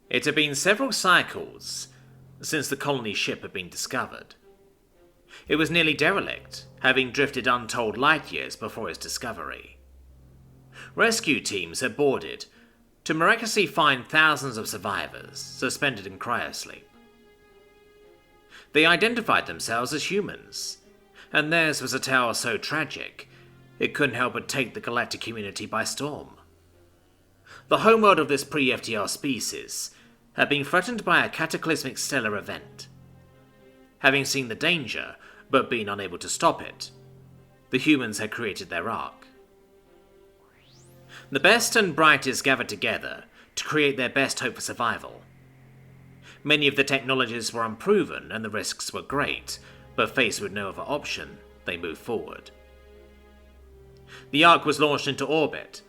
It had been several cycles since the colony ship had been discovered. It was nearly derelict, having drifted untold light years before its discovery. Rescue teams had boarded to miraculously find thousands of survivors suspended in cryosleep. They identified themselves as humans, and theirs was a tale so tragic it couldn't help but take the galactic community by storm. The homeworld of this pre-FTR species had been threatened by a cataclysmic stellar event. Having seen the danger, but been unable to stop it, the humans had created their ark. The best and brightest gathered together to create their best hope for survival. Many of the technologies were unproven and the risks were great, but faced with no other option, they moved forward. The ark was launched into orbit,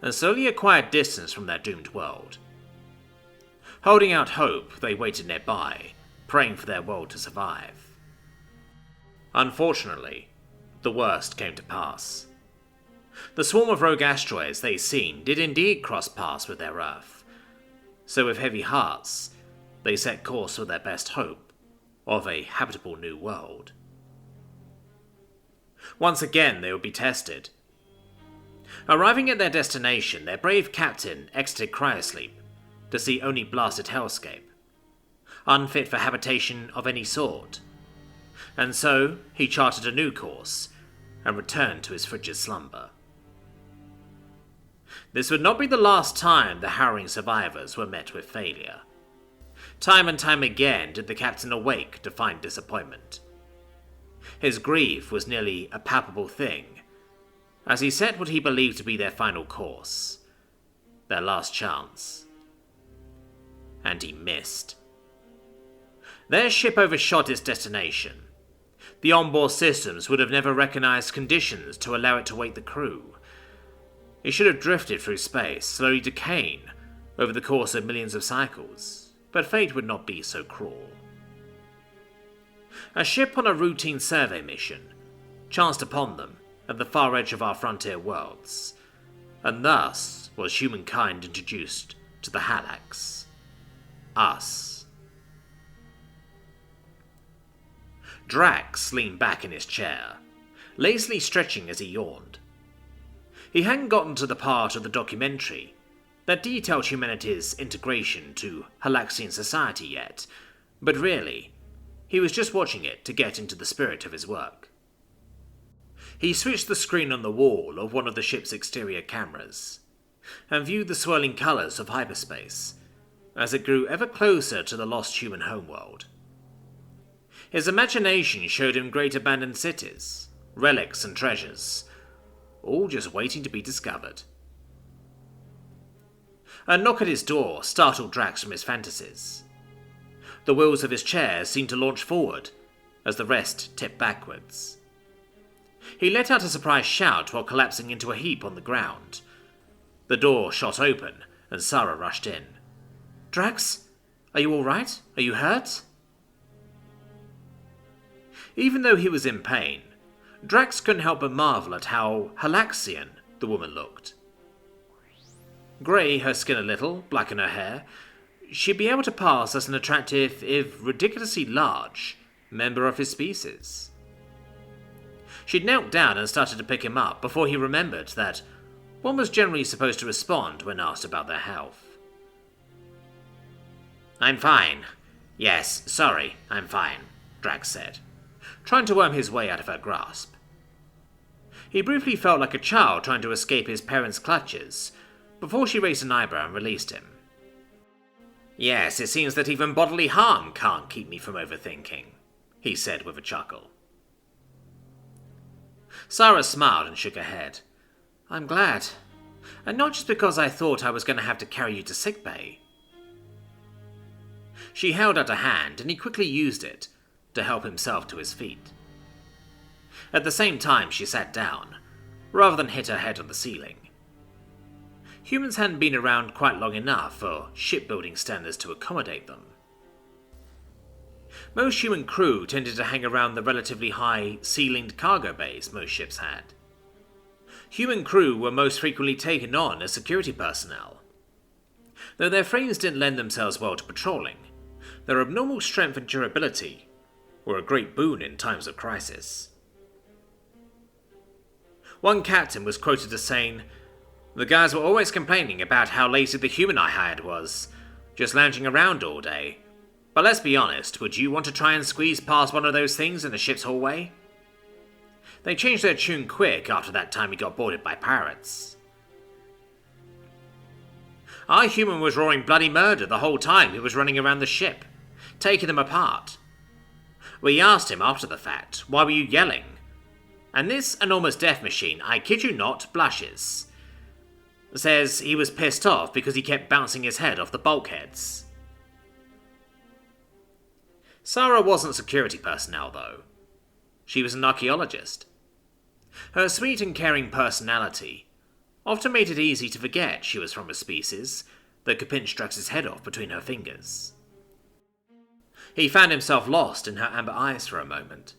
and slowly acquired distance from their doomed world. Holding out hope, they waited nearby, praying for their world to survive. Unfortunately, the worst came to pass. The swarm of rogue asteroids they'd seen did indeed cross paths with their Earth, so with heavy hearts, they set course for their best hope of a habitable new world. Once again, they would be tested. Arriving at their destination, their brave captain exited cryosleep to see only blasted hellscape, unfit for habitation of any sort, and so he charted a new course and returned to his frigid slumber. This would not be the last time the harrowing survivors were met with failure. Time and time again did the captain awake to find disappointment. His grief was nearly a palpable thing, as he set what he believed to be their final course, their last chance. And he missed. Their ship overshot its destination. The onboard systems would have never recognized conditions to allow it to wake the crew. It should have drifted through space, slowly decaying over the course of millions of cycles, but fate would not be so cruel. A ship on a routine survey mission chanced upon them at the far edge of our frontier worlds, and thus was humankind introduced to the Halax. Us. Drax leaned back in his chair, lazily stretching as he yawned. He hadn't gotten to the part of the documentary that detailed humanity's integration to Halaxian society yet, but really, he was just watching it to get into the spirit of his work. He switched the screen on the wall of one of the ship's exterior cameras, and viewed the swirling colours of hyperspace as it grew ever closer to the lost human homeworld. His imagination showed him great abandoned cities, relics and treasures, all just waiting to be discovered. A knock at his door startled Drax from his fantasies. The wheels of his chair seemed to launch forward as the rest tipped backwards. He let out a surprised shout while collapsing into a heap on the ground. The door shot open and Sara rushed in. "Drax, are you all right? Are you hurt?" Even though he was in pain, Drax couldn't help but marvel at how Halaxian the woman looked. Grey her skin a little, black in her hair, she'd be able to pass as an attractive, if ridiculously large, member of his species. She'd knelt down and started to pick him up before he remembered that one was generally supposed to respond when asked about their health. "I'm fine. Yes, sorry, I'm fine," Drax said, trying to worm his way out of her grasp. He briefly felt like a child trying to escape his parents' clutches, before she raised an eyebrow and released him. "Yes, it seems that even bodily harm can't keep me from overthinking," he said with a chuckle. Sara smiled and shook her head. "I'm glad. And not just because I thought I was going to have to carry you to sickbay." She held out a hand, and he quickly used it to help himself to his feet. At the same time, she sat down, rather than hit her head on the ceiling. Humans hadn't been around quite long enough for shipbuilding standards to accommodate them. Most human crew tended to hang around the relatively high, ceilinged cargo bays most ships had. Human crew were most frequently taken on as security personnel. Though their frames didn't lend themselves well to patrolling, their abnormal strength and durability were a great boon in times of crisis. One captain was quoted as saying, "The guys were always complaining about how lazy the human I hired was, just lounging around all day. But let's be honest, would you want to try and squeeze past one of those things in the ship's hallway?" They changed their tune quick after that time he got boarded by pirates. Our human was roaring bloody murder the whole time he was running around the ship, taking them apart. We asked him after the fact, "Why were you yelling?" And this enormous death machine, I kid you not, blushes. Says he was pissed off because he kept bouncing his head off the bulkheads. Sara wasn't security personnel, though. She was an archaeologist. Her sweet and caring personality often made it easy to forget she was from a species that could pinch Drax's head off between her fingers. He found himself lost in her amber eyes for a moment,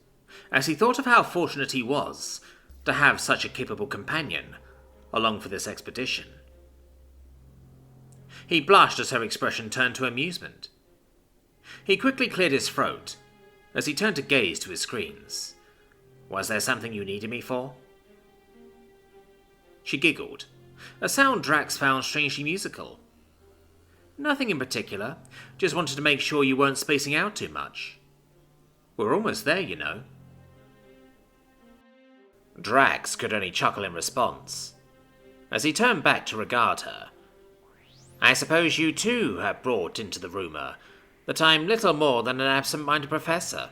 as he thought of how fortunate he was to have such a capable companion along for this expedition. He blushed as her expression turned to amusement. He quickly cleared his throat as he turned to gaze to his screens. "Was there something you needed me for?" She giggled, a sound Drax found strangely musical. "Nothing in particular, just wanted to make sure you weren't spacing out too much. We're almost there, you know." Drax could only chuckle in response, as he turned back to regard her. "I suppose you too have brought into the rumour that I'm little more than an absent-minded professor."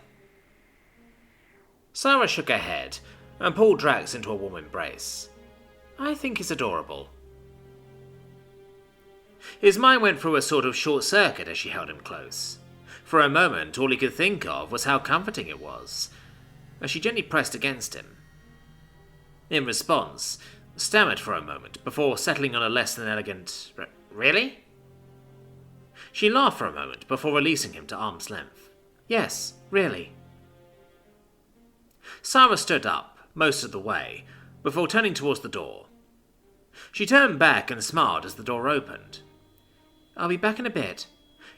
Sara shook her head and pulled Drax into a warm embrace. "I think he's adorable." His mind went through a sort of short circuit as she held him close. For a moment, all he could think of was how comforting it was, as she gently pressed against him. In response, stammered for a moment before settling on a less than elegant, "Really?" She laughed for a moment before releasing him to arm's length. "Yes, really." Sara stood up, most of the way, before turning towards the door. She turned back and smiled as the door opened. "I'll be back in a bit.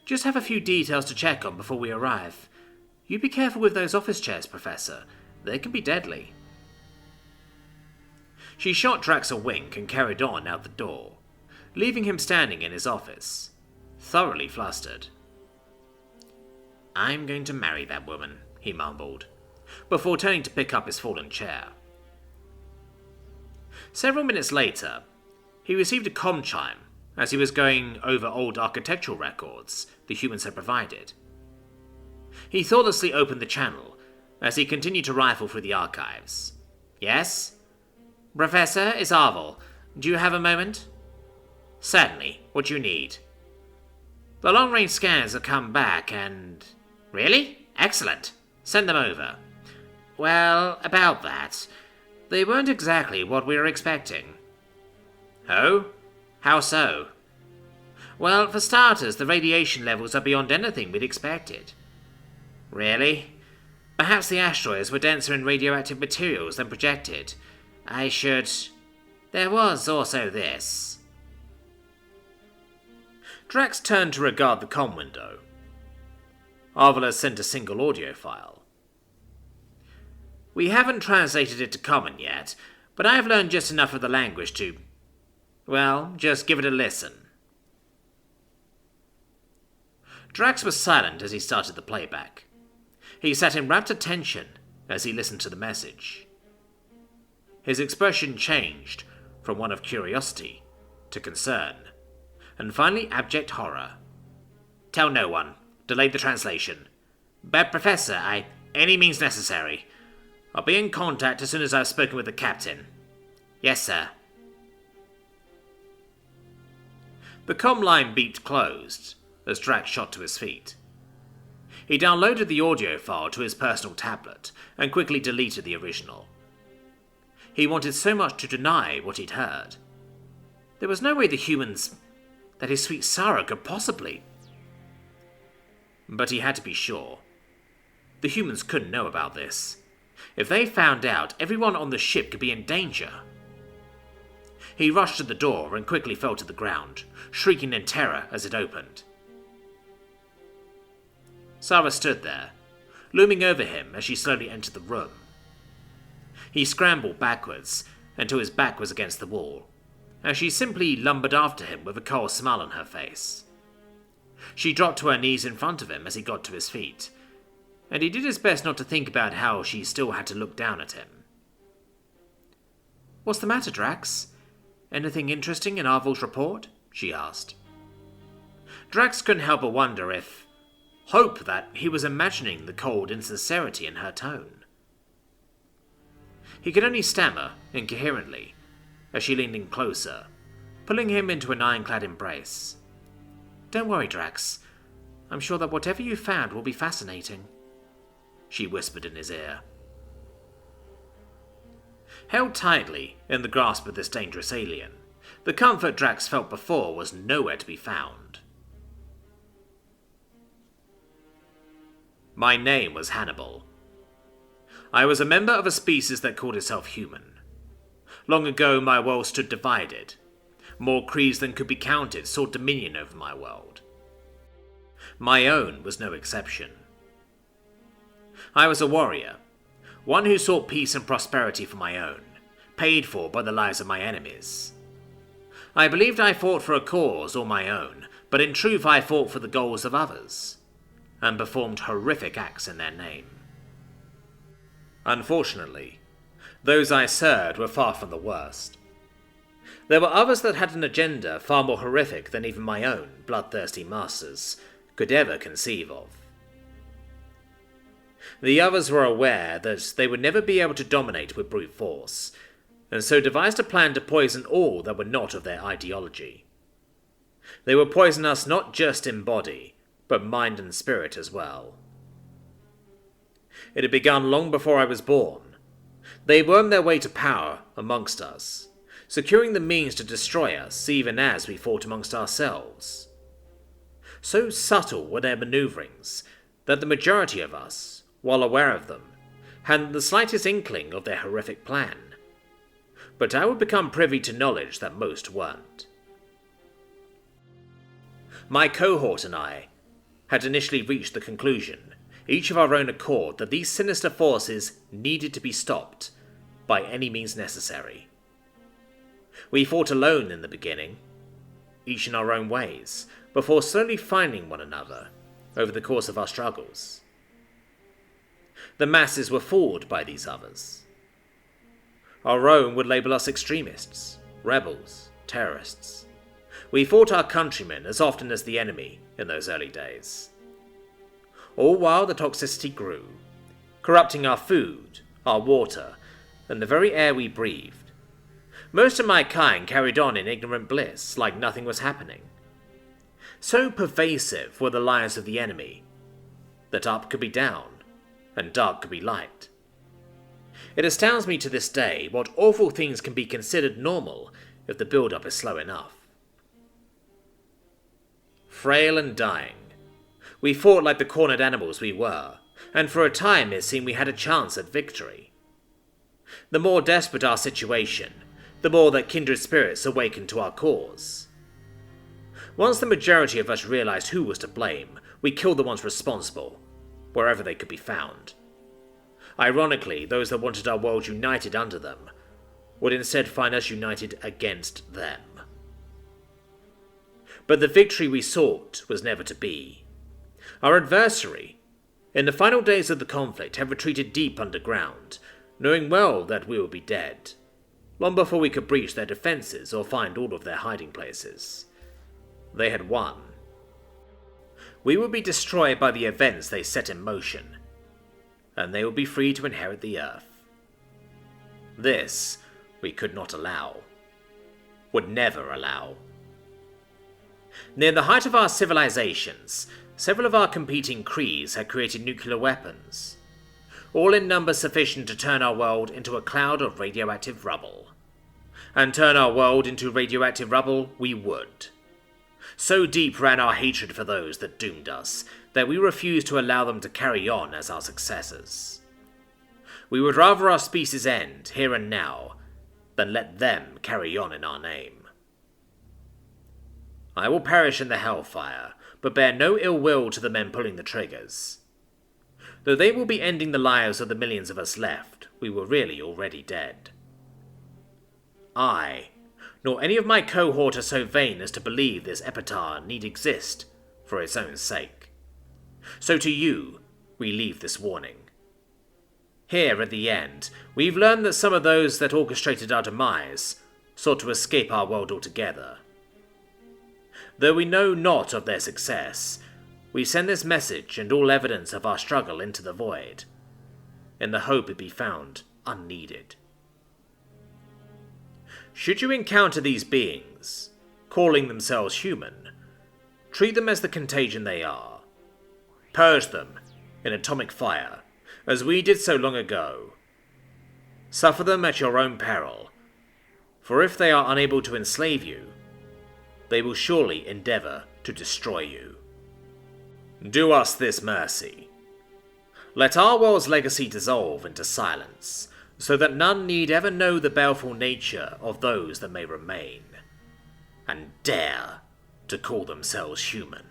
Just have a few details to check on before we arrive. You be careful with those office chairs, Professor. They can be deadly." She shot Drax a wink and carried on out the door, leaving him standing in his office, thoroughly flustered. "I'm going to marry that woman," he mumbled, before turning to pick up his fallen chair. Several minutes later, he received a comm chime as he was going over old architectural records the humans had provided. He thoughtlessly opened the channel as he continued to rifle through the archives. "Yes? Professor, it's Arvel. Do you have a moment?" "Certainly. What do you need?" "The long-range scans have come back and..." "Really? Excellent. Send them over." "Well, about that. They weren't exactly what we were expecting." "Oh? How so?" "Well, for starters, the radiation levels are beyond anything we'd expected." "Really? Perhaps the asteroids were denser in radioactive materials than projected. There was also this." Drax turned to regard the comm window. Arvel sent a single audio file. "We haven't translated it to common yet, but I've learned just enough of the language to... Well, just give it a listen." Drax was silent as he started the playback. He sat in rapt attention as he listened to the message. His expression changed from one of curiosity to concern, and finally abject horror. "Tell no one. Delay the translation. But Professor, any means necessary. I'll be in contact as soon as I've spoken with the captain." "Yes, sir." The comm line beeped closed as Drax shot to his feet. He downloaded the audio file to his personal tablet and quickly deleted the original. He wanted so much to deny what he'd heard. There was no way that his sweet Sara could possibly... But he had to be sure. The humans couldn't know about this. If they found out, everyone on the ship could be in danger. He rushed to the door and quickly fell to the ground, shrieking in terror as it opened. Sara stood there, looming over him as she slowly entered the room. He scrambled backwards until his back was against the wall, as she simply lumbered after him with a cold smile on her face. She dropped to her knees in front of him as he got to his feet, and he did his best not to think about how she still had to look down at him. "What's the matter, Drax? Anything interesting in Arvel's report?" she asked. Drax couldn't help but wonder if hope that he was imagining the cold insincerity in her tone. He could only stammer incoherently as she leaned in closer, pulling him into an ironclad embrace. "Don't worry, Drax. I'm sure that whatever you found will be fascinating," she whispered in his ear. Held tightly in the grasp of this dangerous alien, the comfort Drax felt before was nowhere to be found. My name was Hannibal. I was a member of a species that called itself human. Long ago, my world stood divided. More creeds than could be counted sought dominion over my world. My own was no exception. I was a warrior, one who sought peace and prosperity for my own, paid for by the lives of my enemies. I believed I fought for a cause all my own, but in truth I fought for the goals of others, and performed horrific acts in their name. Unfortunately, those I served were far from the worst. There were others that had an agenda far more horrific than even my own bloodthirsty masters could ever conceive of. The others were aware that they would never be able to dominate with brute force, and so devised a plan to poison all that were not of their ideology. They would poison us not just in body, but mind and spirit as well. It had begun long before I was born. They wormed their way to power amongst us, securing the means to destroy us even as we fought amongst ourselves. So subtle were their maneuverings that the majority of us, while aware of them, hadn't the slightest inkling of their horrific plan. But I would become privy to knowledge that most weren't. My cohort and I had initially reached the conclusion, each of our own accord, that these sinister forces needed to be stopped by any means necessary. We fought alone in the beginning, each in our own ways, before slowly finding one another over the course of our struggles. The masses were fooled by these others. Our own would label us extremists, rebels, terrorists. We fought our countrymen as often as the enemy in those early days. All while the toxicity grew, corrupting our food, our water, and the very air we breathed. Most of my kind carried on in ignorant bliss, like nothing was happening. So pervasive were the lies of the enemy, that up could be down, and dark could be light. It astounds me to this day what awful things can be considered normal if the build-up is slow enough. Frail and dying, we fought like the cornered animals we were, and for a time it seemed we had a chance at victory. The more desperate our situation, the more that kindred spirits awakened to our cause. Once the majority of us realized who was to blame, we killed the ones responsible, wherever they could be found. Ironically, those that wanted our world united under them would instead find us united against them. But the victory we sought was never to be. Our adversary, in the final days of the conflict, had retreated deep underground, knowing well that we would be dead, long before we could breach their defenses or find all of their hiding places. They had won. We would be destroyed by the events they set in motion, and they would be free to inherit the earth. This we could not allow. Would never allow. Near the height of our civilizations, several of our competing creeds had created nuclear weapons, all in numbers sufficient to turn our world into a cloud of radioactive rubble. And turn our world into radioactive rubble we would. So deep ran our hatred for those that doomed us, that we refused to allow them to carry on as our successors. We would rather our species end, here and now, then let them carry on in our name. I will perish in the hellfire, but bear no ill will to the men pulling the triggers. Though they will be ending the lives of the millions of us left, we were really already dead. I, nor any of my cohort are so vain as to believe this epitaph need exist for its own sake. So to you, we leave this warning. Here, at the end, we've learned that some of those that orchestrated our demise sought to escape our world altogether. Though we know not of their success, we send this message and all evidence of our struggle into the void, in the hope it be found unneeded. Should you encounter these beings, calling themselves human, treat them as the contagion they are. Purge them in atomic fire, as we did so long ago. Suffer them at your own peril, for if they are unable to enslave you, they will surely endeavour to destroy you. Do us this mercy. Let our world's legacy dissolve into silence, so that none need ever know the baleful nature of those that may remain, and dare to call themselves human.